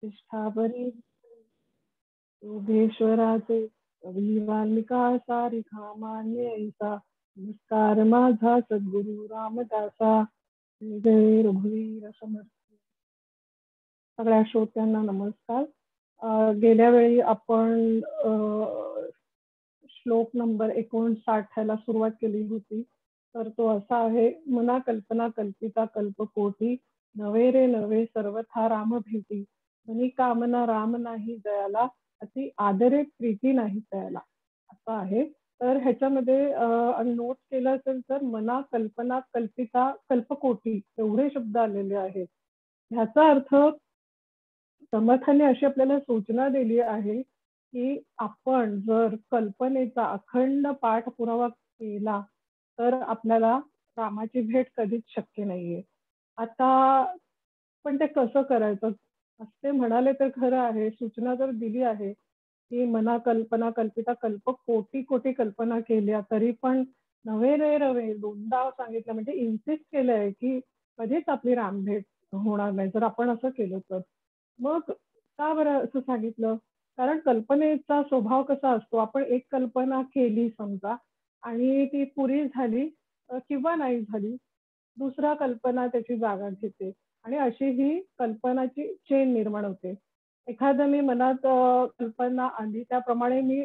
प्रतिष्ठापरी योगेश्वराचे कवी वाल्मिका सारिखा मान्य ऐसा नमस्कार माझा सद्गुरु रामदासा जय रघुवीर समर्थ. सगळ्या श्रोत्यांना नमस्कार. गेल्या वेळी आपण श्लोक नंबर 59 ला सुरुवात केली होती. तर तो असा आहे, मना कल्पना कल्पिता कल्पकोटी नवे रे नवे सर्वथा राम भेटी मनी कामना राम नाही दयाला अति आदरे प्रीती नाही दयाला असं आहे. तर ह्याच्यामध्ये नोट केलं असेल तर मना कल्पना कल्पिता कल्पकोटी एवढे शब्द आलेले आहेत. ह्याचा अर्थ समर्थाने अशी आपल्याला सूचना दिली आहे की आपण जर कल्पनेचा अखंड पाठपुरावा केला तर आपल्याला रामाची भेट कधीच शक्य नाहीये. आता पण ते कसं करायचं असे म्हणाले तर खरं आहे. सूचना जर दिली आहे की मना कल्पना कल्पिता कल्प कोटी कोटी कल्पना केल्या तरी पण नवे रे रवे दोनदा सांगितलं म्हणजे इन्सिस्ट केलंय की कधीच आपली रामभेट होणार नाही जर आपण असं केलं तर. मग का बरं असं सांगितलं? कारण कल्पनेचा स्वभाव कसा असतो, आपण एक कल्पना केली समजा आणि ती पुरी झाली किंवा नाही झाली, दुसरा कल्पना त्याची जागा घेते आणि अशी ही कल्पनाची चेन निर्माण होते. एखादं मी मनात कल्पना आली त्याप्रमाणे मी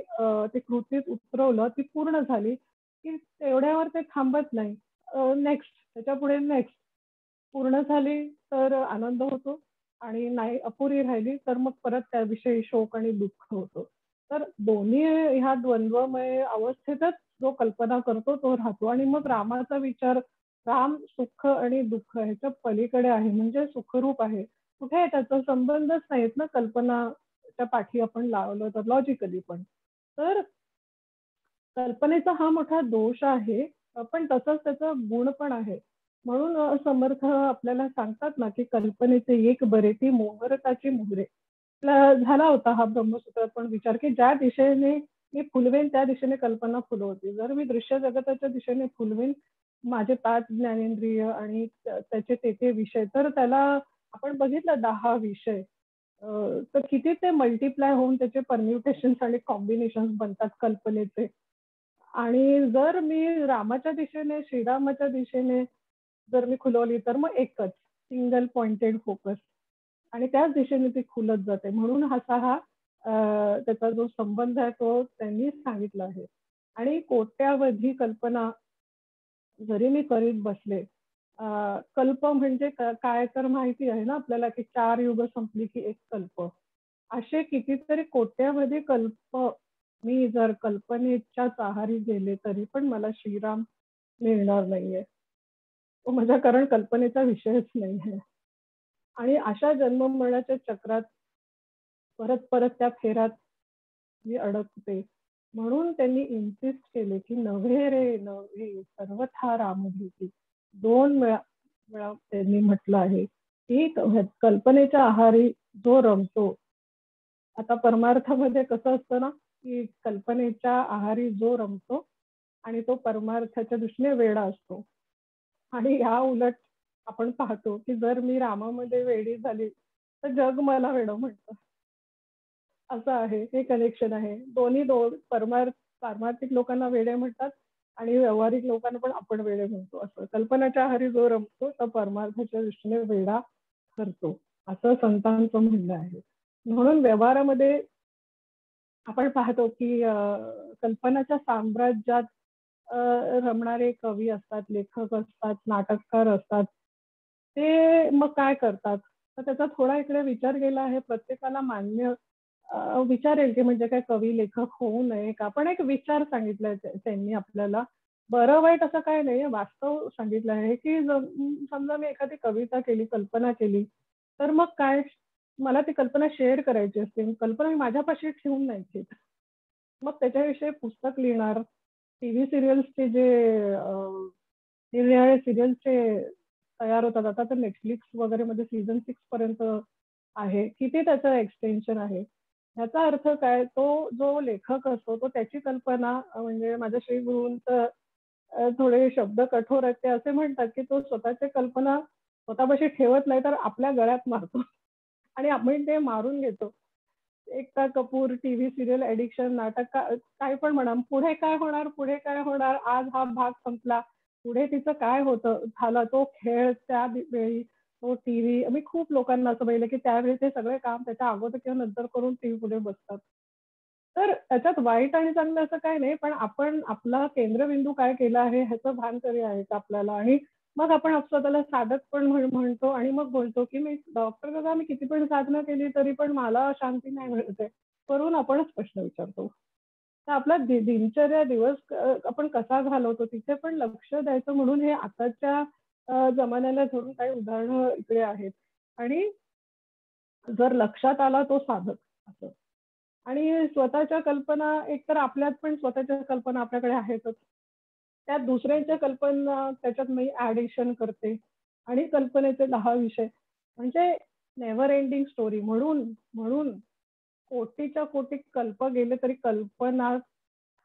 ते कृतीत उतरवलं, ती पूर्ण झाली की तेवढ्यावर ते थांबत नाही. नेक्स्ट त्याच्यापुढे नेक्स्ट पूर्ण झाली तर आनंद होतो आणि नाही अपुरी राहिली तर मग परत त्याविषयी शोक आणि दुःख होतो. तर दोन्ही ह्या द्वंद्वमय अवस्थेतच जो कल्पना करतो तो राहतो आणि मग रामाचा विचार, राम सुख आणि दुःख ह्याच्या पलीकडे आहे म्हणजे सुखरूप आहे. कुठे त्याचा संबंधच नाहीत ना कल्पनाच्या पाठी आपण लावलं तर लॉजिकली पण. तर कल्पनेचा हा मोठा दोष आहे, पण तसंच त्याचा गुण पण आहे. म्हणून समर्थ आपल्याला सांगतात ना की कल्पनेचे एक बरे ती मोहरताची मोहरे. झाला होता हा ब्रह्मसूत्रात पण विचार की ज्या दिशेने मी फुलवेन त्या दिशेने कल्पना फुलवते. जर मी दृश्य जगताच्या दिशेने फुलवेन माझे 5 ज्ञानेंद्रिय आणि त्याचे ते विषय तर त्याला आपण बघितलं 10 विषय तर किती ते मल्टिप्लाय होऊन त्याचे परम्युटेशन्स आणि कॉम्बिनेशन्स बनतात कल्पनेचे. आणि जर मी रामाच्या दिशेने श्रीरामाच्या दिशेने जर मी खुलवली तर मग एकच सिंगल पॉइंटेड फोकस आणि त्याच दिशेने ती खुलत जाते. म्हणून हा त्याचा जो संबंध आहे तो त्यांनी सांगितला आहे. आणि कोट्यावधी कल्पना जरी मी करीत बसले, कल्प म्हणजे काय तर माहिती आहे ना आपल्याला की 4 युग संपली की एक कल्प. असे कितीतरी कोट्यावधी कल्प मी जर कल्पनेच्याच आहारी गेले तरी पण मला श्रीराम मिळणार नाहीये. तो माझ्या कारण कल्पनेचा विषयच नाही आहे. आणि अशा जन्म मरणाच्या चक्रात परत परत त्या फेऱ्यात मी अडकते. म्हणून त्यांनी इन्सिस्ट केले की नव्हे रे नव्हे सर्वथा रामभीती. 2 वेळा त्यांनी म्हटलं आहे की कल्पनेच्या आहारी जो रमतो. आता परमार्थामध्ये कसं असतं ना की कल्पनेच्या आहारी जो रमतो आणि तो परमार्थाच्या दृष्टीने वेडा असतो. आणि ह्या उलट आपण पाहतो की जर मी रामामध्ये वेडी झाली तर जग मला वेडं म्हणतं. असं आहे, हे कनेक्शन आहे. दोन्ही पारमार्थिक लोकांना वेडे म्हणतात आणि व्यावहारिक लोकांना पण आपण वेडे म्हणतो. असं कल्पनाच्या आहारी जो रमतो तो परमार्थाच्या दृष्टीने वेडा ठरतो असं संतांचं म्हणणं आहे. म्हणून व्यवहारामध्ये आपण पाहतो की कल्पनाच्या साम्राज्यात रमणारे कवी असतात, लेखक असतात, नाटककार असतात. ते मग काय करतात? तर त्याचा थोडा इकडे विचार केला आहे. प्रत्येकाला मान्य विचारेल की म्हणजे काय कवी लेखक होऊ नये का? पण एक विचार सांगितलाय त्यांनी आपल्याला. बरं वाईट असं काही नाही, वास्तव सांगितलं आहे की समजा मी एखादी कविता केली, कल्पना केली, तर मग काय मला ती कल्पना शेअर करायची असते. कल्पना मी माझ्यापाशी ठेवून नाही घेत. मग त्याच्याविषयी पुस्तक लिहिणार, टीव्ही सिरियल्सचे जे निरनिराळे सिरियल्सचे तयार होतात. आता तर नेटफ्लिक्स वगैरे मध्ये सीझन 6 पर्यंत आहे. किती त्याचं एक्सटेन्शन आहे. ह्याचा अर्थ काय? तो जो लेखक असतो तो त्याची कल्पना म्हणजे माझ्या श्री गुरूंचं थोडे शब्द कठोर आहेत ते असे म्हणतात की तो स्वतःची कल्पना स्वतःपाशी ठेवत नाही तर आपल्या गळ्यात मारतो आणि आपण ते मारून घेतो. Ekta Kapoor, TV serial addiction, नाटक काय पण म्हणा. पुढे काय होणार, पुढे काय होणार? आज हा भाग संपला. पुढे तिचं काय होतं झालं तो खेळ त्या वेळी, तो टीव्ही. मी खूप लोकांना असं पाहिलं, की त्यावेळी ते सगळे काम त्याच्या अगोदर किंवा नंतर करून टीव्ही पुढे बसतात. तर त्याच्यात वाईट आणि चांगलं असं काही नाही, पण आपण आपला केंद्रबिंदू काय केला आहे ह्याचं भान तरी आहे का आपल्याला? आणि मग आपण स्वतःला साधक पण म्हणतो आणि मग बोलतो, की मी डॉक्टर बघा मी किती पण साधना केली तरी पण मला शांती नाही मिळत आहे. करून आपणच प्रश्न विचारतो. तर आपला दिनचर्या दिवस आपण कसा घालवतो तिथे पण लक्ष द्यायचं म्हणून हे आताच्या जमान्याला धरून काही उदाहरणं इकडे आहेत. आणि जर लक्षात आला तो साधक असं. आणि स्वतःच्या कल्पना एकतर आपल्यात पण स्वतःच्या कल्पना आपल्याकडे आहेतच. त्यात दुसऱ्यांच्या कल्पना त्याच्यात मी ॲडिशन करते आणि कल्पनेचे 10 विषय. म्हणजे नेव्हर एंडिंग स्टोरी. म्हणून म्हणून कोटीच्या कोटी कल्प गेले तरी कल्पना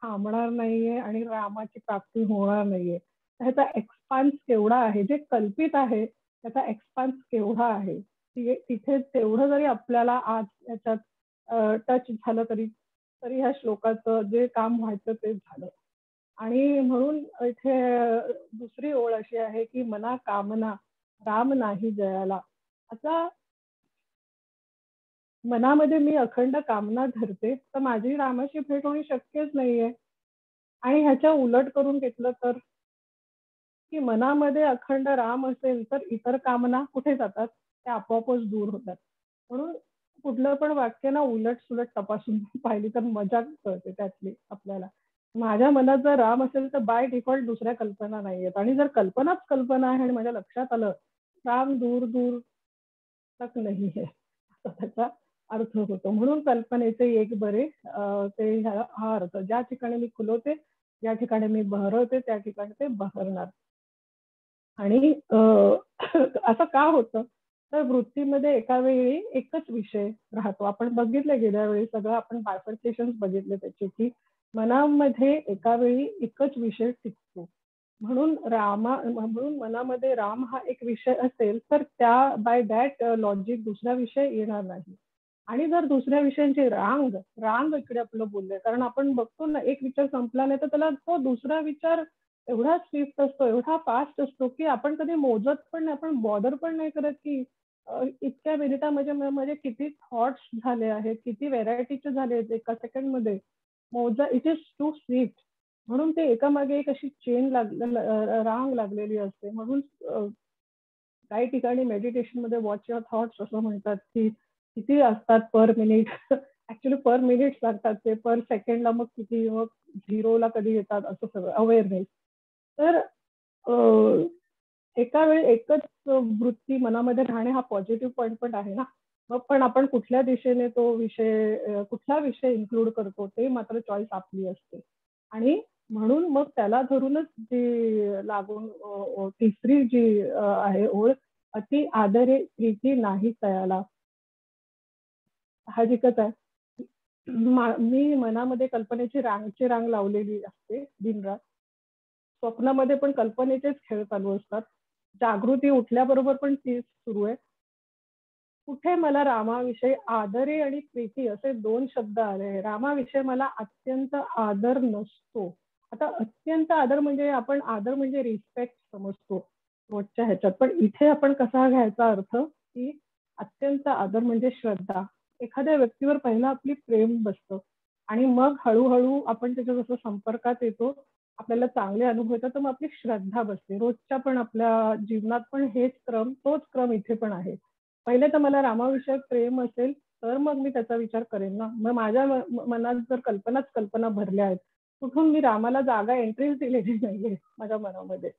थांबणार नाहीये आणि रामाची प्राप्ती होणार नाहीये. ह्याचा एक्सपान्स केवढा आहे, जे कल्पित आहे त्याचा एक्सपान्स केवढा आहे. तिथे तेवढं जरी आपल्याला आज याच्यात टच झालं तरी तरी ह्या श्लोकाचं जे काम व्हायचं ते झालं. आणि म्हणून इथे दुसरी ओळ अशी आहे, की मना कामना राम नाही जयाला. आता मनामध्ये मी अखंड कामना धरते, तर माझी रामाशी भेट होणे शक्यच नाहीये. आणि ह्याच्या उलट करून घेतलं तर, की मनामध्ये अखंड राम असेल, तर इतर कामना कुठे जातात? त्या आपोआपच दूर होतात. म्हणून कुठलं पण वाक्य ना उलट-सुलट तपासून पाहिली तर मजा कळते त्यातली आपल्याला. माझ्या मनात जर राम असेल, तर बाय डिफॉल्ट दुसऱ्या कल्पना नाहीयेत आणि जर कल्पनाच कल्पना आहे आणि माझ्या लक्षात आलं, राम दूर-दूर तक नहीं है. असा त्याचा अर्थ होतो. म्हणून कल्पनेचे एक बरे ते हा अर्थ. ज्या ठिकाणी मी खुलवते, ज्या ठिकाणी मी बहरवते, त्या ठिकाणी ते बहरणार. आणि असं का होतं? तर वृत्तीमध्ये एका वेळी एकच विषय राहतो. आपण बघितलं गेल्या वेळी सगळं आपण बायफर्केशन्स बघितले त्याचे, की मनामध्ये एका वेळी एकच विषय टिकतो. म्हणून मनामध्ये राम हा एक विषय असेल, तर त्या बाय दॅट लॉजिक दुसरा विषय येणार नाही. आणि जर दुसऱ्या विषयांची रांग रांग इकडे आपलं बोललंय. कारण आपण बघतो ना, एक विचार संपला नाही, तर त्याला तो दुसरा विचार एवढा स्विफ्ट असतो, एवढा फास्ट असतो, की आपण कधी मोजत पण नाही. आपण बॉदर पण नाही करत, की इतक्या मिनिटामध्ये म्हणजे किती थॉट्स झाले आहेत, किती व्हेरायटीचे झाले आहेत एका सेकंडमध्ये. It is too swift. म्हणून ते एकामागे एक अशी चेन रांग लागलेली असते. म्हणून काही ठिकाणी मेडिटेशनमध्ये वॉच युअर थॉट्स असं म्हणतात, की किती असतात per minute. Actually per minute लागतात ते, पर सेकंडला मग किती, मग झिरोला कधी येतात असं सगळं अवेअरनेस. तर अ, एका वेळी एकच वृत्ती मनामध्ये राहणे हा पॉझिटिव्ह पॉइंट पण आहे ना. मग पण आपण कुठल्या दिशेने तो विषय कुठला विषय इन्क्लूड करतो ते मात्र चॉईस आपली असते. आणि म्हणून मग त्याला धरूनच जी लागून तिसरी जी आहे ओळ, "अति आदरे प्रीती नाही तयाला." साहजिकच आहे. मी मनामध्ये कल्पनेची रांगची रांग लावलेली असते दिनरात. स्वप्नामध्ये पण कल्पनेचेच खेळ चालू असतात. जागृती उठल्याबरोबर पण तीच सुरू आहे. कुठे मला रामाविषयी आदरे आणि प्रीती असे 2 शब्द आले. रामाविषयी मला अत्यंत आदर नसतो. आता अत्यंत आदर म्हणजे आपण आदर म्हणजे रिस्पेक्ट समजतो रोजच्या ह्याच्यात. पण इथे आपण कसा घ्यायचा अर्थ, की अत्यंत आदर म्हणजे श्रद्धा. एखाद्या व्यक्तीवर पहिलं आपली प्रेम बसतं आणि मग हळू आपण त्याच्या जसं संपर्कात येतो, आपल्याला चांगले अनुभव येतात, तर मग आपली श्रद्धा बसते. रोजच्या पण आपल्या जीवनात पण तोच क्रम इथे पण आहे. पहिले तर मला रामाविषयक प्रेम असेल, तर मग मी त्याचा विचार करेन ना. मग माझ्या मनात जर कल्पनाच कल्पना भरल्या आहेत, कुठून मी रामाला जागा एंट्रीच दिलेली नाहीये माझ्या मनामध्ये.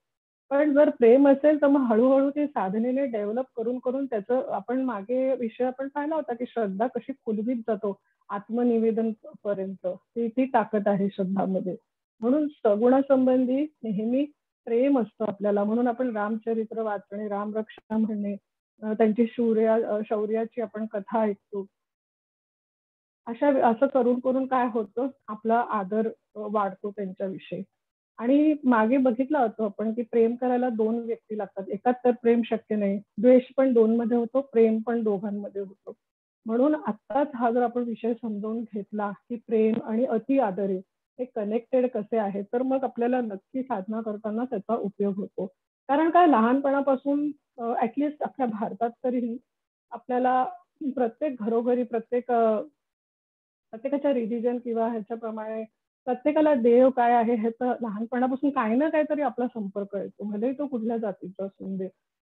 पण जर प्रेम असेल, तर मग हळू ते साधनेने डेव्हलप करून त्याचं आपण मागे विषय आपण पाहिला होता, की श्रद्धा कशी खोलवीत जातो आत्मनिवेदन पर्यंत. ती ताकद आहे श्रद्धामध्ये. म्हणून सगुणासंबंधी नेहमी प्रेम असतं आपल्याला. म्हणून आपण रामचरित्र वाचणे, रामरक्षा म्हणणे, त्यांची शौर्याची आपण कथा ऐकतो. असं करून काय होतं, आपला आदर वाढतो त्यांच्याविषयी. आणि मागे बघितलं होतं आपण, की प्रेम करायला 2 व्यक्ती लागतात. एकात तर प्रेम शक्य नाही. द्वेष पण 2 मध्ये होतो, प्रेम पण दोघांमध्ये होतो. म्हणून आत्ताच हा जर आपण विषय समजावून घेतला, की प्रेम आणि अति आदरे हे कनेक्टेड कसे आहेत, तर मग आपल्याला नक्की साधना करताना त्याचा उपयोग होतो. कारण काय लहानपणापासून आपल्या भारतात तरीही आपल्याला प्रत्येक घरोघरी प्रत्येकाच्या रिलिजन किंवा ह्याच्याप्रमाणे प्रत्येकाला देव काय आहे ह्याचं लहानपणापासून काही ना काहीतरी आपला संपर्क येतो. भलेही तो कुठल्या जातीचा असून दे.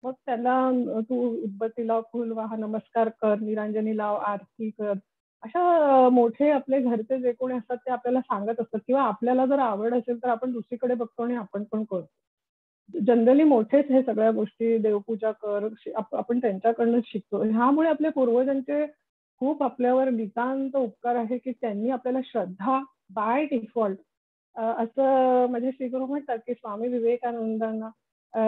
मग त्याला तू उदबत्ती लाव, फुल वाहा, नमस्कार कर, निरांजनी लाव, आरती कर. अशा मोठे आपले घरचे जे कोणी असतात ते आपल्याला सांगत असतात किंवा आपल्याला जर आवड असेल तर आपण दुसरीकडे बघतो आणि आपण पण करतो. जनरली मोठेच हे सगळ्या गोष्टी देवपूजा कर, आपण त्यांच्याकडनंच शिकतो. ह्यामुळे आपल्या पूर्वजांचे खूप आपल्यावर नितांत उपकार आहे, की त्यांनी आपल्याला श्रद्धा बाय डिफॉल्ट असं माझे श्रीगुरू म्हणतात, की स्वामी विवेकानंदांना अ,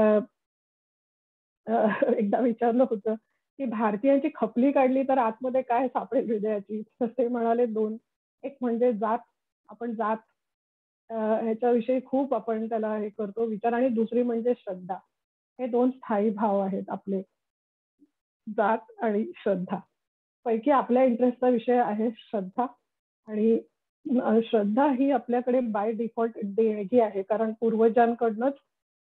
अ, एकदा विचारलं होतं, की भारतीयांची खपली काढली तर आतमध्ये काय सापडेल हृदयाची? तर ते म्हणाले 2. एक म्हणजे जात, आपण जात ह्याच्याविषयी खूप आपण त्याला हे करतो विचार आणि दुसरी म्हणजे श्रद्धा. हे 2 स्थायी भाव आहेत आपले, जात आणि श्रद्धा. पैकी आपल्या इंटरेस्टचा विषय आहे श्रद्धा आणि श्रद्धा ही आपल्याकडे बाय डिफॉल्ट देणगी आहे. कारण पूर्वजांकडनंच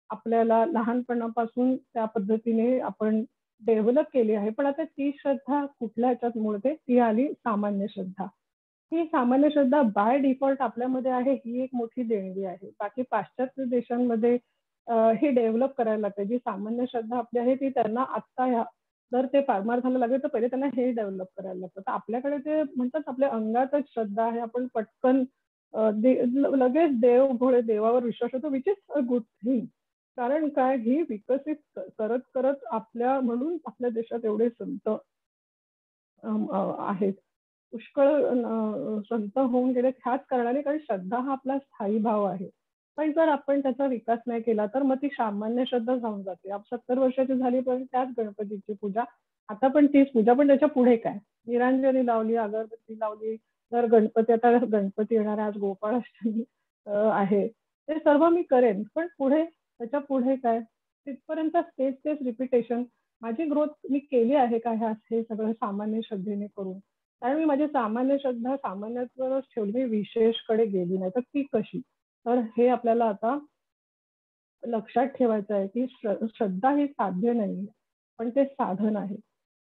आपल्याला लहानपणापासून त्या पद्धतीने आपण डेव्हलप केली आहे. पण आता ती श्रद्धा कुठल्या ह्याच्यात मोडते? ती आली सामान्य श्रद्धा. ही सामान्य श्रद्धा बाय डिफॉल्ट आपल्यामध्ये आहे, ही एक मोठी देणगी आहे. बाकी पाश्चात्य देशांमध्ये हे डेव्हलप करायला लागतं. जी सामान्य श्रद्धा आपली आहे, ती त्यांना आत्ता जर ते पारमार्थाला लागले, तर पहिले त्यांना हे डेव्हलप करायला लागतं. तर आपल्याकडे ते म्हणतात आपल्या अंगातच श्रद्धा आहे. आपण पटकन लगेच भोळे देवावर विश्वास ठेवतो, which is a good thing. कारण काय ही विकसित करत आपल्या म्हणून आपल्या देशात एवढे संत आहेत. पुष्कळ संत होऊन गेलेत ह्याच कारणाने कारण श्रद्धा हा आपला स्थायी भाव आहे. पण जर आपण त्याचा विकास नाही केला तर मग ती सामान्य श्रद्धा जाऊन जाते. अब 70 वर्षाची झाली पण त्याच गणपतीची पूजा. आता पण तीच पूजा पण त्याच्या पुढे काय? निरांजनी लावली, अगरबत्ती लावली, तर गणपती आता गणपती येणार आहे, आज गोपाळाष्टमी आहे. ते सर्व मी करेन. पण पुढे त्याच्या पुढे काय? तिथपर्यंत तेच रिपिटेशन. माझी ग्रोथ मी केली आहे का हे सगळं सामान्य श्रद्धेने करून? कारण मी माझी सामान्य श्रद्धा सामान्यत्वच ठेवली. मी विशेषकडे गेली नाही. तर ती कशी? तर हे आपल्याला आता लक्षात ठेवायचं आहे, की श्रद्धा ही साध्य नाही, पण ते साधन आहे.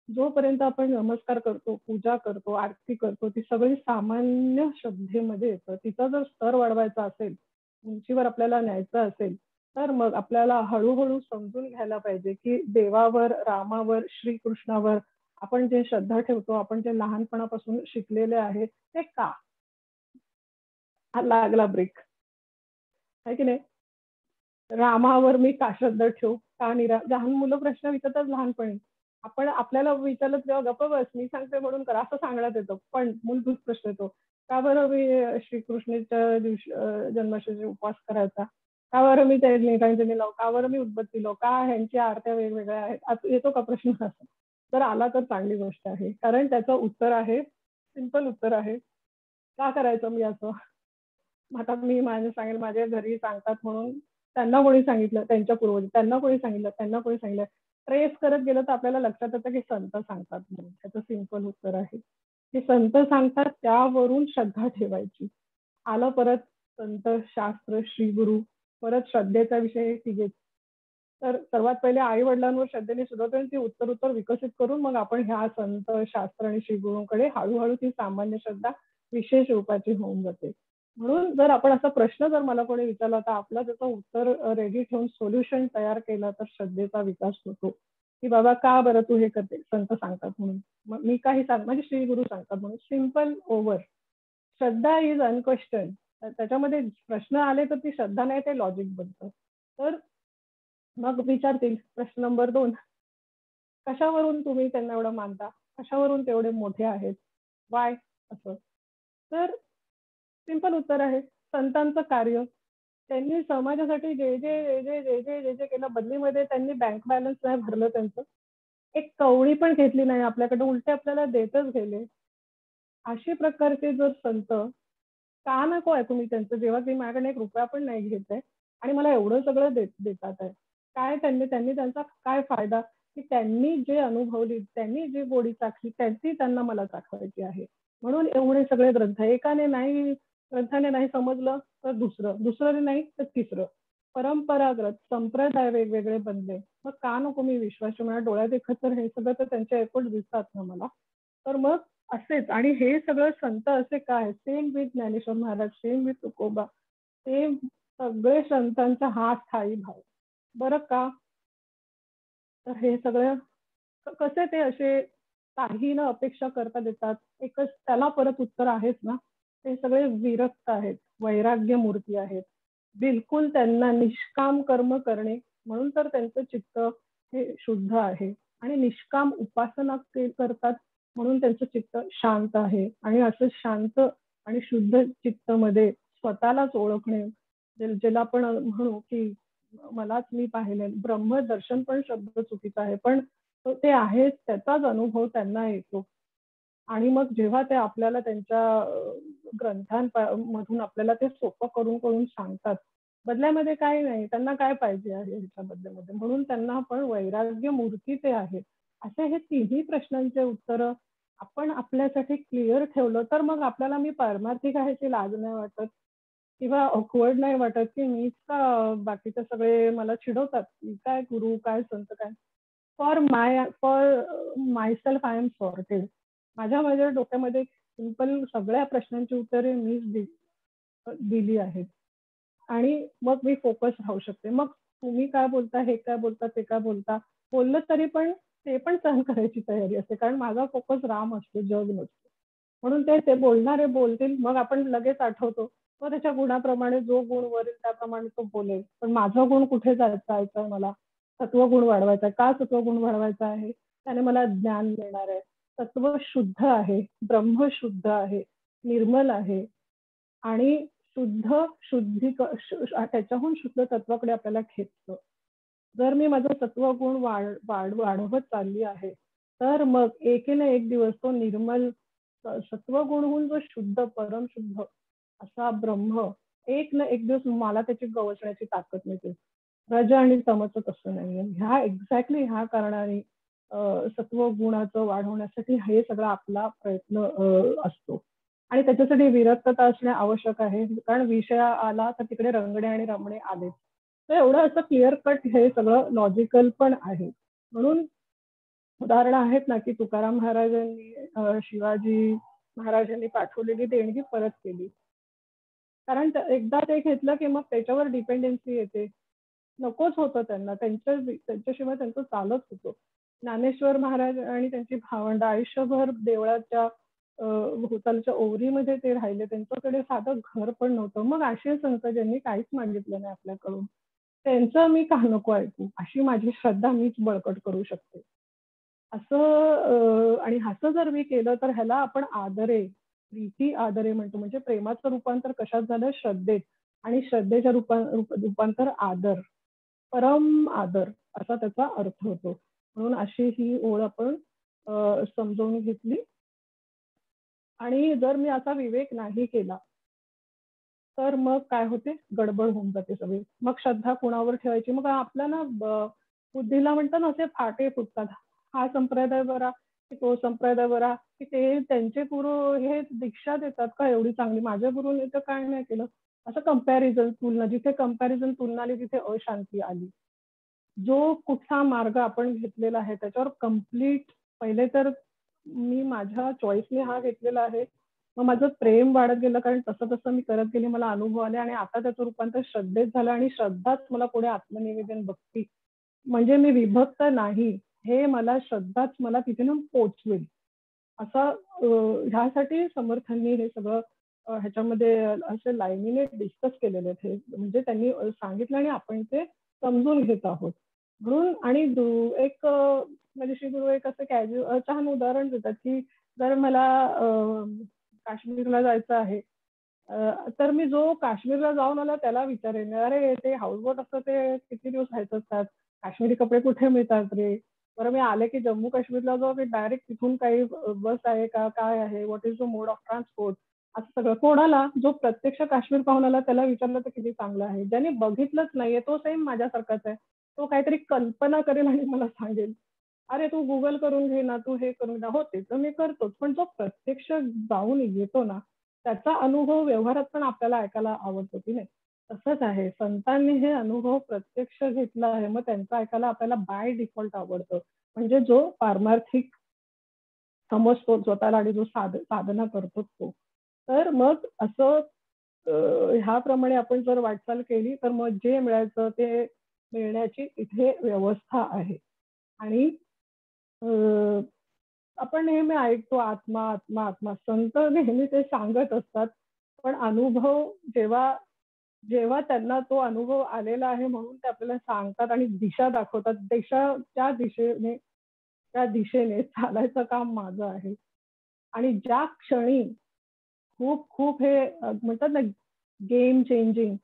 जोपर्यंत आपण नमस्कार करतो, पूजा करतो, आरती करतो, ती सगळी सामान्य श्रद्धेमध्ये येतं. तिचा जर स्तर वाढवायचा असेल, उंचीवर आपल्याला न्यायचं असेल, तर मग आपल्याला हळू समजून घ्यायला पाहिजे, की देवावर, रामावर, श्रीकृष्णावर आपण जे श्रद्धा ठेवतो, आपण जे लहानपणापासून शिकलेले आहे, ते का? हा लागला ब्रेक. आहे की नाही? रामावर मी का श्रद्धा ठेवू? का लहान मुलं प्रश्न विचारतात लहानपणी. आपण आपल्याला विचारलं तेव्हा गप्प बस, मी सांगते म्हणून कर, असं सांगण्यात येतं. पण मूलभूत प्रश्न येतो, का बरं मी श्रीकृष्णाच्या दिवशी जन्माष्टमीचा उपवास करायचा? का बरं मी ते निरांजनी लावू? का बरं मी उदबत्ती लावू? का ह्यांच्या आरत्या वेगवेगळ्या आहेत? येतो का प्रश्न असा? तर आला तर चांगली गोष्ट आहे. कारण त्याचं उत्तर आहे, सिंपल उत्तर आहे. का करायचं मी असं? आता मी माझं सांगेल माझ्या घरी सांगतात म्हणून त्यांना कोणी सांगितलं त्यांच्या पूर्वज त्यांना कोणी सांगितलं त्यांना कोणी सांगितलं ट्रेस करत गेलं तर आपल्याला लक्षात येतं की संत सांगतात म्हणून त्याचं सिंपल उत्तर आहे की संत सांगतात त्यावरून श्रद्धा ठेवायची आलं परत संत शास्त्र श्री गुरु परत श्रद्धेचा विषय तिघेच तर सर्वात पहिले आई वडिलांवर श्रद्धेने सुरुवात होईल ती उत्तर उत्तर विकसित करून मग आपण ह्या संत शास्त्र आणि श्रीगुरूंकडे हळूहळू ती सामान्य श्रद्धा विशेष रूपाची होऊन जाते म्हणून जर आपण असा प्रश्न जर मला कोणी विचारला तर आपलं त्याचं उत्तर रेडी ठेवून सोल्युशन तयार केलं तर श्रद्धेचा विकास होतो की बाबा का बरं तू हे करते संत सांगतात म्हणून मग मी काही सांग म्हणजे श्री गुरु सांगतात म्हणून simple over Shraddha is unquestioned त्याच्यामध्ये प्रश्न आले तर ती श्रद्धा नाही ते लॉजिक बनतं तर मग विचारतील प्रश्न नंबर 2 कशावरून तुम्ही त्यांना एवढं मानता कशावरून तेवढे मोठे आहेत वाय असं तर सिंपल उत्तर आहे संतांचं कार्य त्यांनी समाजासाठी जे केलं बदलीमध्ये त्यांनी बँक बॅलन्स नाही भरलं त्यांचं एक कवडी पण घेतली नाही आपल्याकडे उलटे आपल्याला देतच गेले अशी प्रकारचे जर संत का नको आहे तुम्ही त्यांचं जेव्हा की माझ्याकडे 1 रुपया पण नाही घेत आहे आणि मला एवढं सगळं देतात आहे काय त्यांनी त्यांनी त्यांचा काय फायदा की त्यांनी जे अनुभवली, त्यांनी जी गोडी चाखली, ती त्यांना मला दाखवायची आहे. म्हणून एवढे सगळे ग्रंथ. एकाने नाही ग्रंथाने नाही समजलं तर दुसरं, दुसऱ्याने नाही तर तिसरं. परंपरागत संप्रदाय वेगवेगळे बनले. मग का नको मी विश्वास ठेवू? माझ्या डोळ्यात देखत तर हे सगळं तर त्यांचे एफर्ट दिसतात ना मला. तर मग असेच आणि हे सगळं संत असे काय same with Dnyaneshwar Maharaj, same with Tukoba, same सगळे संतांचा हा स्थायी भाव. बरं का? तर हे सगळं कसे ते असे काही न अपेक्षा करता देतात. एकच त्याला परत उत्तर आहेच ना. ते सगळे विरक्त आहेत, वैराग्य मूर्ती आहेत. बिलकुल त्यांना निष्काम कर्म करणे म्हणून तर त्यांचं चित्त हे शुद्ध आहे आणि निष्काम उपासना ते करतात म्हणून त्यांचं चित्त शांत आहे आणि असं शांत आणि शुद्ध चित्तमध्ये स्वतःलाच ओळखणे ज्याला आपण म्हणू की मलाच मी पाहिले ब्रह्मदर्शन पण शब्द चुकीचा आहे पण ते आहे त्याचाच अनुभव त्यांना येतो आणि मग जेव्हा ते आपल्याला त्यांच्या ग्रंथांमधून आपल्याला ते सोपं करून करून सांगतात बदल्यामध्ये काय नाही त्यांना काय पाहिजे आहे ह्याच्या बदल्यामध्ये म्हणून त्यांना आपण वैराग्य मूर्ती ते आहे असे हे तिन्ही प्रश्नांचे उत्तर आपण आपल्यासाठी क्लिअर ठेवलं तर मग आपल्याला मी पारमार्थिक आहे ती लाज नाही वाटत किंवा ऑकवर्ड नाही वाटत की मीच का बाकीचे सगळे मला चिडवतात की काय गुरु काय संत काय for myself I am sorted माझ्या डोक्यामध्ये सिंपल सगळ्या प्रश्नांची उत्तरे मीच दिली आहेत आणि मग मी फोकस राहू शकते मग तुम्ही काय बोलता हे काय बोलता ते काय बोलता बोललं तरी पण ते पण सहन करायची तयारी असते कारण माझा फोकस राम असतो जग नसतो म्हणून ते बोलणारे बोलतील मग आपण लगेच आठवतो तो त्याच्या गुणाप्रमाणे जो गुण वरेल त्याप्रमाणे तो बोलेल पण माझा गुण कुठे जायचा मला सत्वगुण वाढवायचा का सत्वगुण वाढवायचा आहे त्याने मला ज्ञान मिळणार आहे सत्व शुद्ध आहे ब्रह्म शुद्ध आहे निर्मल आहे आणि त्याच्याहून शुद्ध तत्वाकडे आपल्याला खेचतं जर मी माझं सत्वगुण वाढवत चालली आहे तर मग एकेने एक दिवस तो निर्मल सत्वगुणहून जो शुद्ध परमशुद्ध असा ब्रह्म एक ना एक दिवस मला त्याची गवसण्याची ताकद मिळते रज आणि तमचं तसं नाहीये ह्या एक्झॅक्टली ह्या कारणाने सत्वगुणाचं वाढवण्यासाठी हे सगळा आपला प्रयत्न असतो आणि त्याच्यासाठी विरक्तता असणे आवश्यक आहे कारण विषय आला तर तिकडे रंगणे आणि रमणे आले तर एवढं असं क्लिअर कट हे सगळं लॉजिकल पण आहे म्हणून उदाहरणं आहेत ना की तुकाराम महाराजांनी शिवाजी महाराजांनी पाठवलेली देणगी परत केली कारण एकदा ते घेतलं की मग त्याच्यावर डिपेंडन्सी येते नकोच होतं त्यांना त्यांच्याशिवाय त्यांचं चालत होतं ज्ञानेश्वर महाराज आणि त्यांची भावंड आयुष्यभर देवळाच्या भोवतालच्या ओवरीमध्ये ते राहिले त्यांच्याकडे साधं घर पण नव्हतं मग असे संत ज्यांनी काहीच मागितलं नाही आपल्याकडून त्यांचं मी का नको ऐकू अशी माझी श्रद्धा मीच बळकट करू शकते असं आणि असं जर मी केलं तर ह्याला आपण आदरे प्रीती आदरे म्हणतो म्हणजे प्रेमाचं रूपांतर कशात झालं श्रद्धेत आणि श्रद्धेच्या रूपांतर आदर परम आदर असा त्याचा अर्थ होतो म्हणून अशी ही ओळ आपण समजावून घेतली आणि जर मी असा विवेक नाही केला तर मग काय होते गडबड होऊन जाते सगळी मग श्रद्धा कुणावर ठेवायची मग आपल्या ना बुद्धीला म्हणतात ना असे फाटे फुटतात हा संप्रदाय बरा की तो संप्रदाय बरा की ते त्यांचे गुरु हे दीक्षा देतात का एवढी चांगली माझ्या गुरुने तर काय नाही केलं असं कंपॅरिझन तुलना जिथे कंपॅरिझन तुलना आली तिथे अशांती आली जो कुठला मार्ग आपण घेतलेला आहे त्याच्यावर कम्प्लीट पहिले तर मी माझ्या चॉईसने हा घेतलेला आहे मग माझं प्रेम वाढत गेलं कारण तसं तसं मी करत गेले मला अनुभव आले आणि आता त्याचं रूपांतर श्रद्धेत झालं आणि श्रद्धाच मला पुढे आत्मनिवेदन भक्ती म्हणजे मी विभक्त नाही हे मला श्रद्धाच मला तिथे ना पोचवेल असं ह्यासाठी समर्थांनी हे सगळं ह्याच्यामध्ये असे लाईनीने डिस्कस केलेले हे म्हणजे त्यांनी सांगितलं आणि आपण ते समजून घेत आहोत म्हणून आणि एक म्हणजे श्री गुरु एक असं कॅज्युअल छान उदाहरण देतात की जर मला काश्मीरला जायचं आहे तर मी जो काश्मीरला जाऊन आला त्याला विचारेन अरे ते हाऊसबोट असतं ते किती दिवस राहायचं असतात काश्मीरी कपडे कुठे मिळतात रे बरं मी आले की जम्मू काश्मीरला जाऊ की डायरेक्ट तिथून काही बस आहे का काय आहे what is the mode of transport असं सगळं कोणाला जो प्रत्यक्ष काश्मीर पाहून आला त्याला विचारलं तर किती चांगलं आहे ज्याने बघितलंच नाहीये तो सेम माझ्यासारखाच आहे तो काहीतरी कल्पना करेल आणि मला सांगेल अरे तू गुगल करून घे ना, तू हे करून घे. हो ते तर मी करतोच. पण जो प्रत्यक्ष जाऊन येतो ना, त्याचा अनुभव व्यवहारात पण आपल्याला ऐकायला आवडतो की नाही? तसंच आहे. संतांनी हे अनुभव प्रत्यक्ष घेतला आहे. मग त्यांचं ऐकायला आपल्याला बाय डिफॉल्ट आवडतं. म्हणजे जो पारमार्थिक समजतो स्वतःला आणि जो साधना करतो तो. तर मग असं ह्याप्रमाणे आपण जर वाटचाल केली, तर मग जे मिळायचं ते मिळण्याची इथे व्यवस्था आहे. आणि अ, आपण नेहमी ऐकतो आत्मा, आत्मा, आत्मा. संत नेहमी ते सांगत असतात. पण अनुभव जेव्हा जेव्हा त्यांना तो अनुभव आलेला आहे म्हणून ते आपल्याला सांगतात आणि दिशा दाखवतात. त्या दिशेने चालायचं काम माझं आहे. आणि ज्या क्षणी खूप खूप हे म्हणतात ना गेम चेंजिंग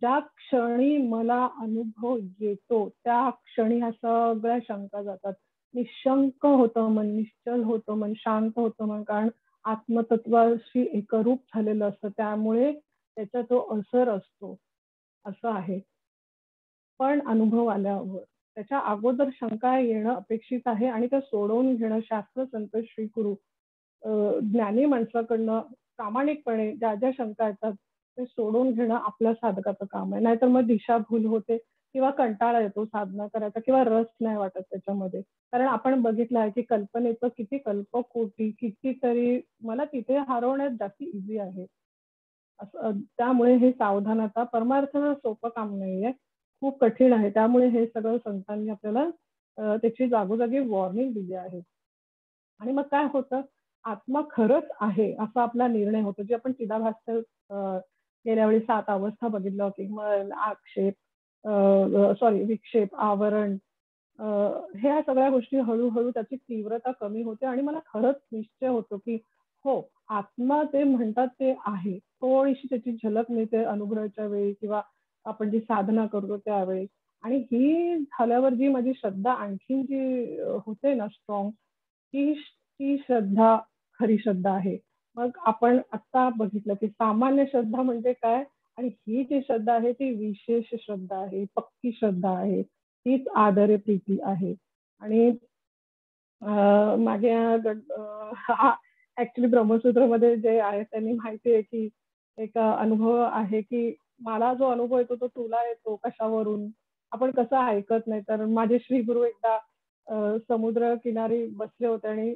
ज्या क्षणी मला अनुभव येतो त्या क्षणी ह्या सगळ्या शंका जातात. निशंक होतं मन, निश्चल होतं मन, शांत होतं मन, कारण आत्मतत्वाशी एकरूप झालेलं असतं. त्यामुळे त्याचा जो असर असतो असं आहे. पण अनुभव आल्यावर त्याच्या अगोदर शंका येणं अपेक्षित आहे आणि त्या सोडवून घेणं शास्त्र संत श्री गुरु ज्ञानी माणसाकडनं प्रामाणिकपणे ज्या ज्या शंका येतात ते सोडून घेणं आपल्या साधकाचं काम आहे. नाहीतर मग दिशाभूल होते किंवा कंटाळा येतो साधना करायचा किंवा रस नाही वाटत त्याच्यामध्ये. कारण आपण बघितलं आहे की कल्पनेचं किती कल्पकोटी कितीतरी मला तिथे हरवण्यात जास्त इझी आहे. असं त्यामुळे हे सावधानता परमार्थ सोपं काम नाहीये. खूप कठीण आहे. त्यामुळे हे सगळं संतांनी आपल्याला त्याची जागोजागी वॉर्निंग दिली आहे. आणि मग काय होतं, आत्मा खरंच आहे असा आपला निर्णय होतो. जे आपण चिदाभासचं गेल्या वेळी 7 अवस्था बघितल्या होती. मन, आक्षेप, सॉरी विक्षेप, आवरण अ, ह्या सगळ्या गोष्टी हळू-हळू त्याची तीव्रता कमी होते आणि मला खरंच निश्चय होतो, की हो, आत्मा ते म्हणतात ते आहे. थोडीशी त्याची झलक मिळते अनुग्रहाच्या वेळी किंवा आपण जी साधना करतो त्यावेळी. आणि ही झाल्यावर जी माझी श्रद्धा आणखीन जी होते ना स्ट्राँग, ती श्रद्धा खरी श्रद्धा आहे. मग आपण आत्ता बघितलं, की सामान्य श्रद्धा म्हणजे काय आणि ही जी श्रद्धा आहे ती विशेष श्रद्धा आहे, पक्की श्रद्धा आहे. तीच आदर प्रीती आहे. आणि माझ्या ॲक्चुअली ब्रह्मसूत्रमध्ये जे आहे त्यांनी माहिती आहे, की एक अनुभव आहे, की मला जो अनुभव येतो तो तुला येतो कशावरून? आपण कसं ऐकत नाही. तर माझे श्री गुरु एकदा समुद्र किनारी बसले होते आणि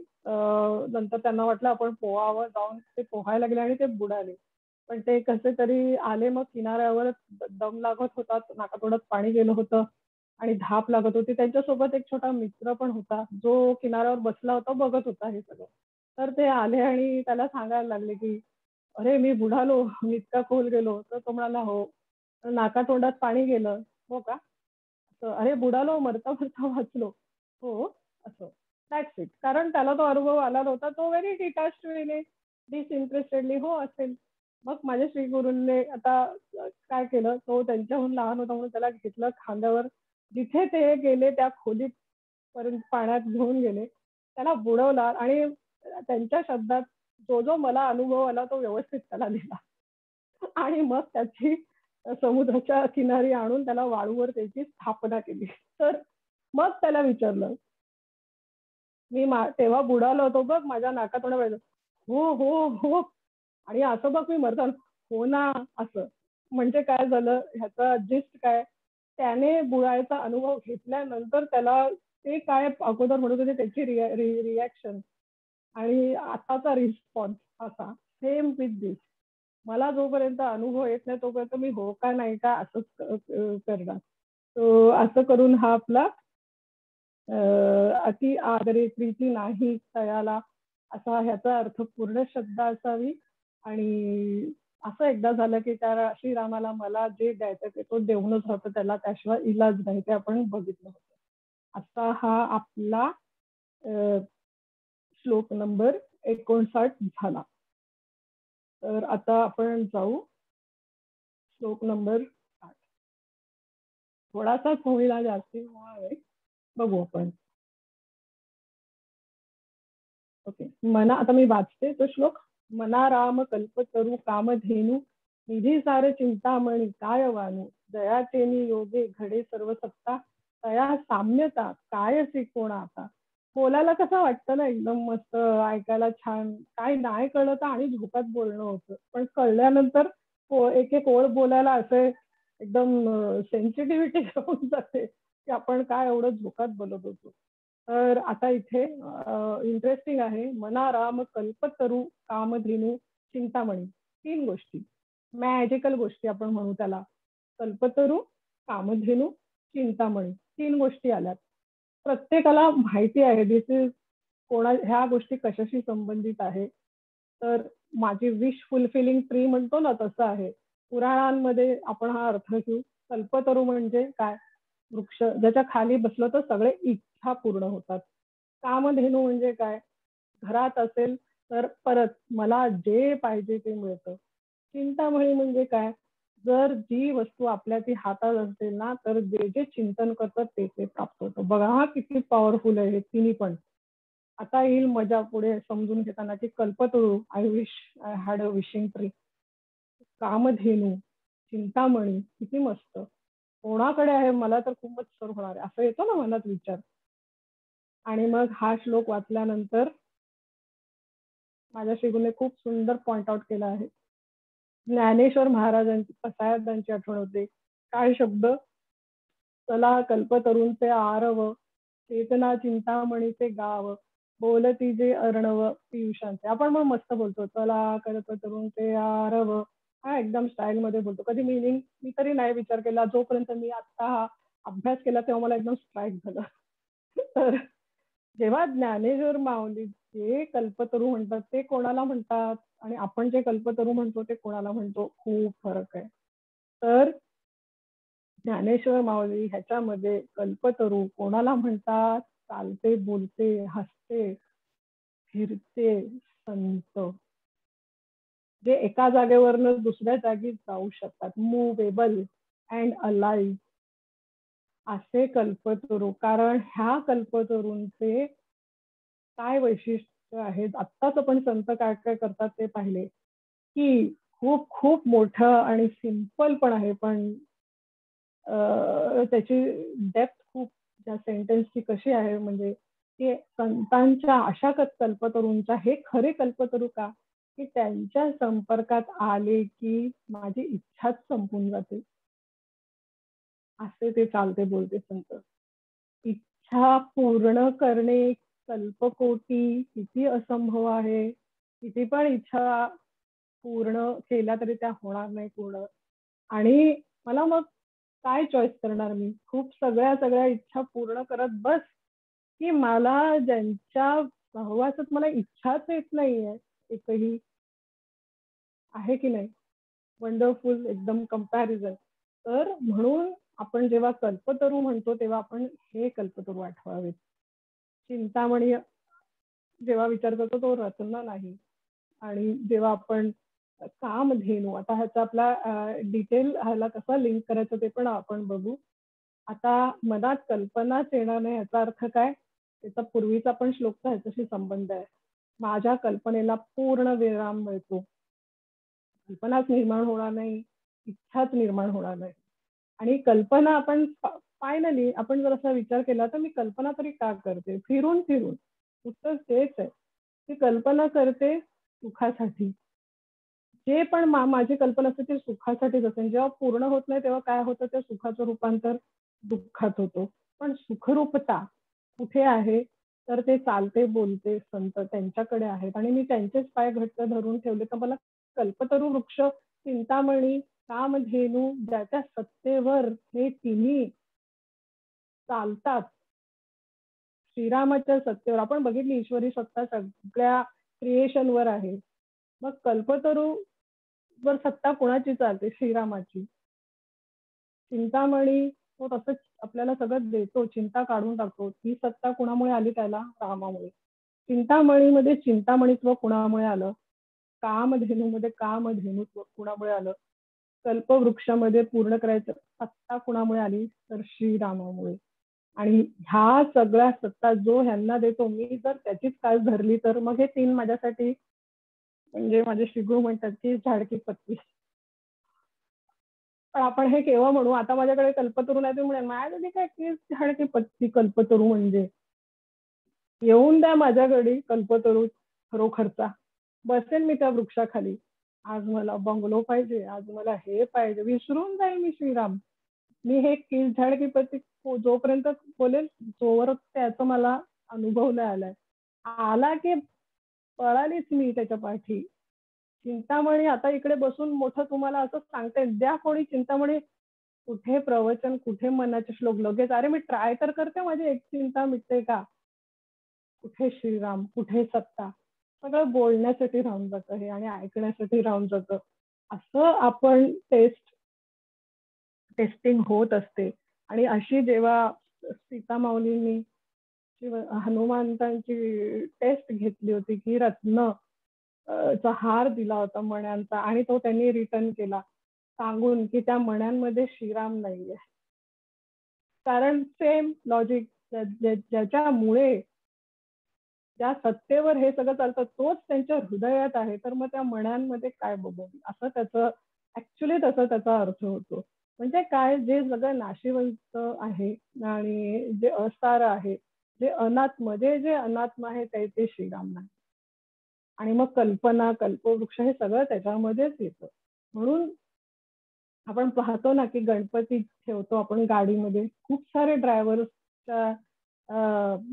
नंतर त्यांना वाटलं आपण पोहावं. जाऊन ते पोहायला गेले आणि ते बुडाले. पण ते कसे तरी आले मग किनाऱ्यावर दम लागत होता, नाकातोंडात पाणी गेलं होतं आणि धाप लागत होती. त्यांच्यासोबत एक छोटा मित्र पण होता, जो किनाऱ्यावर बसला होता, बघत होता हे सगळं. तर ते आले आणि त्याला सांगायला लागले, की "अरे, मी बुडालो, मी इतका खोल गेलो." तर तो म्हणाला, "हो." नाकातोंडात पाणी गेलं. "हो का?" असं, "अरे, बुडालो, मरता-मरता वाचलो." "हो." असं. That's it. कारण त्याला तो अनुभव आला नव्हता. तो व्हेरी डिटॅच्ड वेने, डिसइंटरेस्टेडली हो असेल. मग माझ्या श्री गुरूंनी आता काय केलं, तो त्यांच्याहून लहान होता म्हणून त्याला घेतलं खांद्यावर. जिथे ते गेले त्या खोलीत पर्यंत पाण्यात घेऊन गेले. त्याला बुडवला आणि त्यांच्या शब्दात जो, जो मला अनुभव आला तो व्यवस्थित त्याला दिला. आणि मग त्याची समुद्राच्या किनारी आणून त्याला वाळूवर त्याची स्थापना केली. तर मग त्याला विचारलं, तेव्हा बुडालो होतो बघ माझ्या नाकातोंडात पाणी. हो, हो, हो. आणि असं बघ मी मरताना, हो ना, असं. म्हणजे काय झालं ह्याचा जिस्ट काय, त्याने बुडायचा अनुभव घेतल्यानंतर त्याला ते काय अगोदर म्हणत होते त्याची रिएक्शन आणि आताचा रिस्पॉन्स असा सेम विथ दिस. मला जोपर्यंत अनुभव येत नाही तोपर्यंत मी हो का नाही का असंच करणार. असं करून हा आपला अति आदरे प्रीती नाही तयाला असा ह्याचा अर्थ पूर्ण श्रद्धा असावी. आणि असं एकदा झालं की त्या श्रीरामाला मला जे द्यायचं ते तो देऊनच होतं त्याला त्याशिवाय इलाज नाही ते आपण बघितलं होतं. असा हा आपला श्लोक नंबर 59 झाला. तर आता आपण जाऊ श्लोक नंबर 8. थोडासाच होईल जास्ती होणार आहे. बघू आपण. ओके. आता मी वाचते तो श्लोक. मना राम कल्पतरू कामधेनू निधी सार चिंतामणी काय वानू दयाचेनी योगे घडे सर्व सत्ता तया साम्यता काय असे कोण आता बोलायला कसं वाटतं ना, एकदम मस्त ऐकायला छान. काय नाही कळलं तर आणि झोपात बोलणं होतं. पण कळल्यानंतर एक एक ओळ बोलायला असे एकदम सेन्सिटिव्हिटी होऊन जाते, की आपण काय एवढं झोकात बोलत होतो. तर आता इथे इंटरेस्टिंग आहे. मना राम कल्पतरू कामधेनू चिंतामणी. 3 गोष्टी. मॅजिकल गोष्टी आपण म्हणू त्याला. कल्पतरू, कामधेनू, चिंतामणी 3 गोष्टी आल्यात. प्रत्येकाला माहिती आहे दिस इज ह्या गोष्टी कशाशी संबंधित आहे. तर माझी विश फुलफिलिंग ट्री म्हणतो ना तसं आहे. पुराणांमध्ये आपण हा अर्थ घेऊ. कल्पतरू म्हणजे काय? वृक्ष ज्याच्या खाली बसलं तर सगळे इच्छा पूर्ण होतात. कामधेनू म्हणजे काय? घरात असेल तर परत मला जे पाहिजे ते मिळतं. चिंतामणी म्हणजे काय? जर जी वस्तू आपल्या ती हातात असेल ना, तर जे जे चिंतन करतात ते ते प्राप्त होतं. बघा हा किती पॉवरफुल आहे हे तिन्ही पण. आता येईल मजा पुढे समजून घेताना की कल्पतरू I wish I had a wishing tree. कामधेनू, चिंतामणी किती मस्त. कोणाकडे आहे मला तर खूपच सर होणार आहे. असं येतो ना मनात विचार. आणि मग हा श्लोक वाचल्यानंतर माझ्या श्रीगुरूने खूप सुंदर पॉइंट आउट केला आहे. ज्ञानेश्वर महाराजांची पसायदांची आठवण होते. काय शब्द? चला कल्पतरूंचे आरव, चेतना चिंतामणीचे गाव, बोलती जे अर्णव पियुषांचे. आपण मग मस्त बोलतो, चला कल्पतरूंचे आरव. हा एकदम स्टाईल मध्ये बोलतो. कधी मिनिंग मी तरी नाही विचार केला. जोपर्यंत मी आता हा अभ्यास केला तेव्हा मला एकदम स्ट्राईक झालं. तर जेव्हा ज्ञानेश्वर माऊली जे कल्पतरू म्हणतात ते कोणाला म्हणतात आणि आपण जे कल्पतरू म्हणतो ते कोणाला म्हणतो, खूप फरक आहे. तर ज्ञानेश्वर माऊली ह्याच्यामध्ये कल्पतरू कोणाला म्हणतात? चालते, बोलते, हसते, फिरते संत, जे एका जागेवरनं दुसऱ्या जागी जाऊ शकतात. मूवेबल अँड अलाइव्ह असे कल्पतरू. कारण ह्या कल्पतरूंचे काय वैशिष्ट्य आहेत? आत्ताच आपण संत काय काय करतात ते पाहिले, की खूप खूप मोठं आणि सिंपल पण आहे, पण त्याची डेप्थ खूप त्या सेंटेन्सची कशी आहे, म्हणजे ते संतांच्या अशा कल्पतरूंच्या हे खरे कल्पतरू का, की त्यांच्या संपर्कात आले की माझी इच्छाच संपून जाते. असे ते चालते बोलते संत. इच्छा पूर्ण करणे कल्पकोटी किती असंभव आहे. किती पण इच्छा पूर्ण केल्या तरी त्या होणार नाही पूर्ण. आणि मला मग काय चॉईस करणार मी? खूप सगळ्या सगळ्या इच्छा पूर्ण करत बस, की मला ज्यांच्या सहवासात मला इच्छाच येत नाहीये एकही, आहे की नाही? वंडरफुल एकदम कंपॅरिझन. तर म्हणून आपण जेव्हा कल्पतरू म्हणतो तेव्हा आपण हे कल्पतरू आठवावेत. चिंतामणी जेव्हा विचार करतो तो रत्न नाही. आणि जेव्हा आपण कामधेनू, आता ह्याचा आपला डिटेल ह्याला कसा लिंक करायचं ते पण आपण बघू. आता मनात कल्पनाच येणार नाही याचा अर्थ काय? त्याचा पूर्वीचा पण श्लोकचा ह्याच्याशी संबंध आहे. माझ्या कल्पनेला पूर्ण विराम मिळतो. कल्पनाच निर्माण होणार नाही, इच्छाच निर्माण होणार नाही. आणि कल्पना आपण फायनली आपण जर असा विचार केला तर मी कल्पना तरी का करते? फिरून फिरून उत्तर तेच आहे. ती कल्पना करते सुखासाठी. जे पण माझी कल्पना असते ती सुखासाठीच असेल. जेव्हा पूर्ण होत नाही तेव्हा काय होतं, त्या सुखाचं रूपांतर दुःखात होतो. पण सुखरूपता कुठे आहे? तर ते चालते बोलते संत त्यांच्याकडे आहेत आणि मी त्यांचेच पाय घट्ट धरून ठेवले तर मला कल्पतरू वृक्ष, चिंतामणी, कामधेनू ज्याच्या सत्तेवर हे तिन्ही चालतात. श्रीरामाच्या सत्तेवर आपण बघितली ईश्वरी सत्ता सगळ्या क्रिएशनवर आहे. मग कल्पतरू वर सत्ता कोणाची चालते? श्रीरामाची. चिंतामणी तो तसंच आपल्याला सगळं देतो, चिंता काढून टाकतो. ही सत्ता कुणामुळे आली त्याला? रामामुळे. चिंतामणीमध्ये चिंतामणीत्व कुणामुळे आलं? कामधेनूमध्ये कामधेनुत्व कुणामुळे आलं? कल्पवृक्षामध्ये पूर्ण करायचं सत्ता कुणामुळे आली? तर श्रीरामामुळे. आणि ह्या सगळ्या सत्ता जो ह्यांना देतो, मी जर त्याचीच कास धरली तर मग हे 3 माझ्यासाठी म्हणजे माझे श्रीगुरू म्हणतात की झाडकी पत्ती. पण आपण हे केव्हा म्हणू? आता माझ्याकडे कल्पतरू नाही, ते म्हणेल माझ्यासाठी काय की झाडकी पत्ती कल्पतरू म्हणजे. येऊन द्या माझ्याकडे कल्पतरू खरोखरचा, बसेन मी त्या वृक्षाखाली. आज मला बंगलो पाहिजे, आज मला हे पाहिजे, विसरून जाईल मी श्रीराम. मी हे किस झाड की पती जोपर्यंत बोलेल जोवर त्याचा मला अनुभव नाही आलाय. आला की पळालीच मी त्याच्या पाठी. चिंतामणी आता इकडे बसून मोठं तुम्हाला असं सांगते, द्या कोणी चिंतामणी. कुठे प्रवचन, कुठे मनाचे श्लोक, लगेच अरे मी ट्राय तर करते माझी एक चिंता मिटते का. कुठे श्रीराम, कुठे सत्ता, सगळं बोलण्यासाठी राहून जातं हे आणि ऐकण्यासाठी राहून जातं. असं आपण टेस्टिंग होत असते. आणि अशी जेव्हा सीता माऊलींनी हनुमंतांची टेस्ट घेतली होती की रत्न चा हार दिला होता मण्यांचा आणि तो त्यांनी रिटर्न केला सांगून की त्या मण्यांमध्ये श्रीराम नाहीये. कारण सेम लॉजिक ज्याच्यामुळे ज्या सत्तेवर हे सगळं चालतं तोच त्यांच्या हृदयात आहे, तर मग त्या मण्यांमध्ये काय बघू असं त्याचं ऍक्च्युली तसा त्याचा अर्थ होतो. म्हणजे काय, जे सगळं नाशिवंत आहे आणि जे असार आहे, जे अनात्म, जे अनात्म आहे ते श्रीराम नाही. आणि मग कल्पना, कल्पवृक्ष हे सगळं त्याच्यामध्येच येतं. म्हणून आपण पाहतो ना की गणपती ठेवतो आपण गाडीमध्ये, खूप सारे ड्रायव्हर्सच्या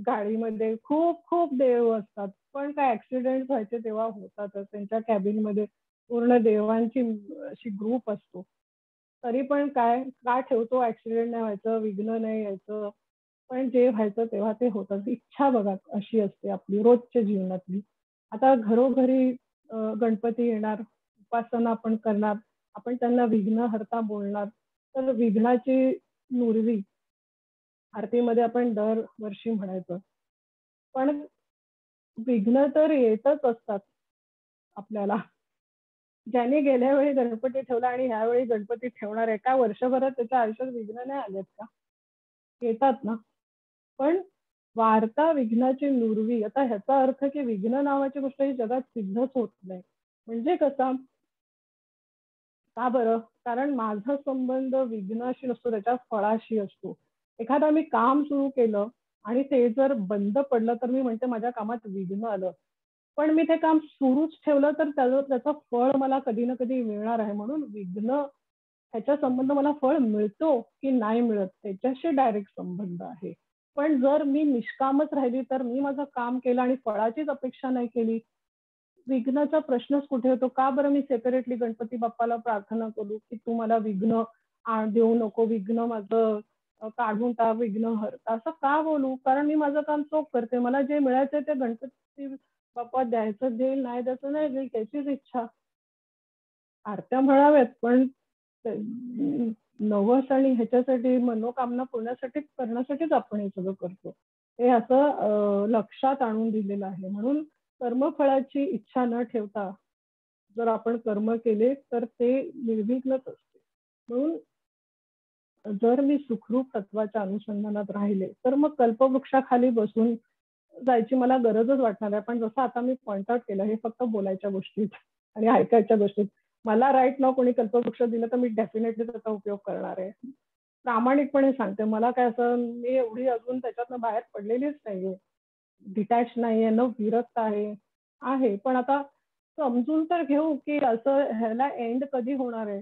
गाडीमध्ये खूप खूप देव असतात, पण काय ऍक्सिडेंट व्हायचे तेव्हा होतातच. त्यांच्या कॅबिन मध्ये पूर्ण देवांची अशी ग्रुप असतो. तरी पण काय का ठेवतो, ऍक्सिडेंट नाही व्हायचं, विघ्न नाही यायचं. पण जे व्हायचं तेव्हा ते होतं. इच्छा बघा अशी असते आपली रोजच्या जीवनातली. आता घरोघरी गणपती येणार, उपासना आपण करणार, आपण त्यांना विघ्नहर्ता बोलणार, तर विघ्नाची नुरवी आरतीमध्ये आपण दरवर्षी म्हणायचं. पण विघ्न तर येतच असतात आपल्याला. ज्याने गेल्या वेळी गणपती ठेवला आणि ह्यावेळी गणपती ठेवणार आहे, का वर्षभरात त्याच्या आयुष्यात विघ्न नाही आलेत का? येतात ना. पण वार्ता विघ्नाची नुरवी. आता ह्याचा अर्थ की विघ्न नावाची गोष्ट ही जगात सिद्धच होत नाही. म्हणजे कसा, का बरं? कारण माझा संबंध विघ्नाशी नसतो, त्याच्या फळाशी असतो. एखादा मी काम सुरू केलं आणि ते जर बंद पडलं तर मी म्हणते माझ्या कामात विघ्न आलं. पण मी ते काम सुरूच ठेवलं तर त्याचं फळ मला कधी ना कधी मिळणार आहे. म्हणून विघ्न ह्याचा संबंध मला फळ मिळतो की नाही मिळत त्याच्याशी डायरेक्ट संबंध आहे. पण जर मी निष्कामच राहिली, तर मी माझं काम केलं आणि फळाचीच अपेक्षा नाही केली, विघ्नाचा प्रश्नच कुठे होतो. का बरं मी सेपरेटली गणपती बाप्पाला प्रार्थना करू की तू मला विघ्न देऊ नको, विघ्न माझं काढून टाक, विघ्न हरता, असं का बोलू? कारण मी माझं काम चोख करते. मला जे मिळायचंय ते गणपती बाप्पा द्यायचं देईल, नाही द्यायचं नाही देईल, त्याचीच इच्छा. आरत्या म्हणाव्यात पण नवस आणि ह्याच्यासाठी मनोकामना पूर्णासाठी करण्यासाठीच आपण हे सगळं करतो. हे असं लक्षात आणून दिलेलं आहे. म्हणून कर्मफळाची इच्छा न ठेवता जर आपण कर्म केले तर ते निर्विघ्नच असते. म्हणून जर मी सुखरूप तत्वाच्या अनुसंधानात राहिले तर मग कल्पवृक्षाखाली बसून जायची मला गरजच वाटणार आहे. पण जसं आता मी पॉइंट आउट केलं, हे फक्त बोलायच्या गोष्टीत आणि ऐकायच्या गोष्टीत. मला राईट नाव कोणी कल्पवृक्ष दिलं तर मी डेफिनेटली त्याचा उपयोग करणार आहे. प्रामाणिकपणे सांगते, मला काय असं मी एवढी अजून त्याच्यातनं बाहेर पडलेलीच नाहीये, डिटॅच नाहीये, न विरक्त आहे. आहे पण आता समजून तर घेऊ की असं ह्याला एंड कधी होणार आहे.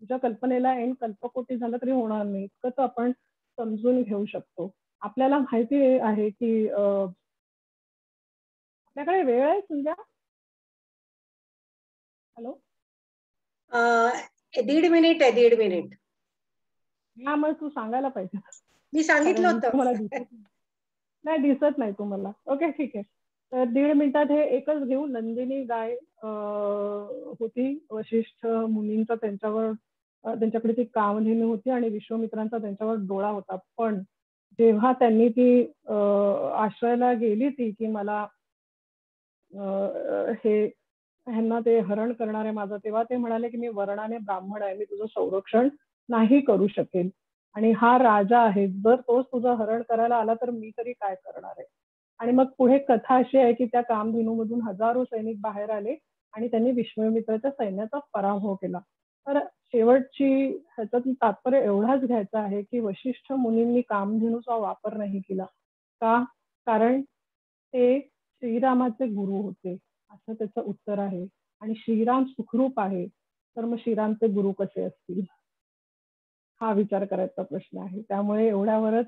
तुझ्या कल्पनेला एंड कल्पकोटी झालं तरी होणार नाही, इतकंच आपण समजून घेऊ शकतो. आपल्याला माहिती आहे की आपल्याकडे वेळ आहे संध्या. हॅलो. 1.5 मिनिट आहे, 1.5 मिनिट. हा मग तू सांगायला पाहिजे, मी सांगितलं कारण होतं. तुम्हाला दिसत नाही, दिसत नाही तुम्हाला. ओके ठीक आहे. तर 1.5 मिनिटात हे एकच घेऊ. नंदिनी गाय होती, वशिष्ठ मुनींचा त्यांच्यावर त्यांच्याकडे ती कामधेनू होती आणि विश्वामित्रांचा त्यांच्यावर डोळा होता. पण जेव्हा त्यांनी ती आश्रयाला गेली ती की मला हे ह्यांना ते हरण करणार आहे माझं, तेव्हा ते म्हणाले की मी वर्णाने ब्राह्मण आहे, मी तुझं संरक्षण नाही करू शकेल आणि हा राजा आहे, जर तोच तुझं हरण करायला आला तर मी तरी काय करणार आहे. आणि मग पुढे कथा अशी आहे की त्या कामधेनूमधून हजारो सैनिक बाहेर आले आणि त्यांनी विश्वामित्राच्या सैन्याचा पराभव केला. तर शेवटची ह्याच्यातून तात्पर्य एवढाच घ्यायचा आहे की वशिष्ठ मुनींनी कामधेनूचा वापर नाही केला. का? कारण ते श्रीरामाचे गुरु होते असं त्याचं उत्तर आहे. आणि श्रीराम सुखरूप आहे, तर मग श्रीरामचे गुरु कसे असतील, हा विचार करायचा प्रश्न आहे. त्यामुळे एवढ्यावरच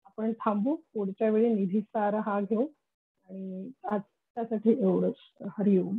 आपण थांबू. पुढच्या वेळी निधी सार हा घेऊ. आणि आज त्यासाठी एवढंच. हरिओम.